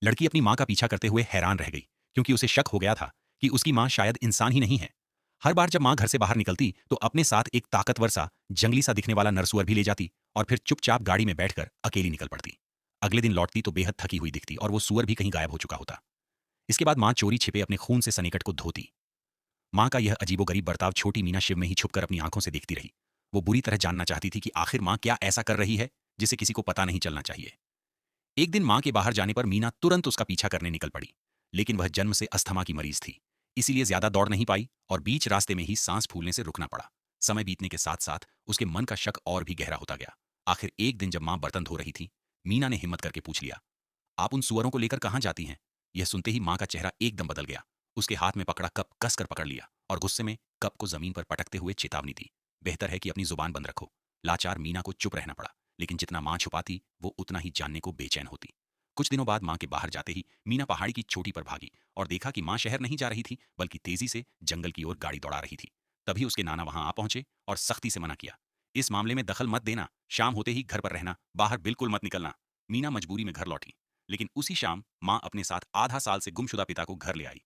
लड़की अपनी माँ का पीछा करते हुए हैरान रह गई, क्योंकि उसे शक हो गया था कि उसकी माँ शायद इंसान ही नहीं है। हर बार जब माँ घर से बाहर निकलती तो अपने साथ एक ताकतवर सा, जंगली सा दिखने वाला नरसुअर भी ले जाती और फिर चुपचाप गाड़ी में बैठकर अकेली निकल पड़ती। अगले दिन लौटती तो बेहद थकी हुई दिखती और वो सुअर भी कहीं गायब हो चुका होता। इसके बाद माँ चोरी छिपे अपने खून से सनेकट को धोती। माँ का यह अजीबोगरीब बर्ताव छोटी मीना शिव में ही छुपकर अपनी आंखों से देखती रही। वो बुरी तरह जानना चाहती थी कि आखिर माँ क्या ऐसा कर रही है जिसे किसी को पता नहीं चलना चाहिए। एक दिन माँ के बाहर जाने पर मीना तुरंत उसका पीछा करने निकल पड़ी, लेकिन वह जन्म से अस्थमा की मरीज थी, इसीलिए ज्यादा दौड़ नहीं पाई और बीच रास्ते में ही सांस फूलने से रुकना पड़ा। समय बीतने के साथ साथ उसके मन का शक और भी गहरा होता गया। आखिर एक दिन जब माँ बर्तन धो रही थी, मीना ने हिम्मत करके पूछ लिया, आप उन सुअरों को लेकर कहाँ जाती हैं? यह सुनते ही माँ का चेहरा एकदम बदल गया। उसके हाथ में पकड़ा कप कसकर पकड़ लिया और गुस्से में कप को जमीन पर पटकते हुए चेतावनी दी, बेहतर है कि अपनी जुबान बंद रखो। लाचार मीना को चुप रहना पड़ा, लेकिन जितना माँ छुपाती वो उतना ही जानने को बेचैन होती। कुछ दिनों बाद माँ के बाहर जाते ही मीना पहाड़ी की चोटी पर भागी और देखा कि माँ शहर नहीं जा रही थी, बल्कि तेजी से जंगल की ओर गाड़ी दौड़ा रही थी। तभी उसके नाना वहां आ पहुंचे और सख्ती से मना किया, इस मामले में दखल मत देना, शाम होते ही घर पर रहना, बाहर बिल्कुल मत निकलना। मीना मजबूरी में घर लौटी, लेकिन उसी शाम माँ अपने साथ आधा साल से गुमशुदा पिता को घर ले आई।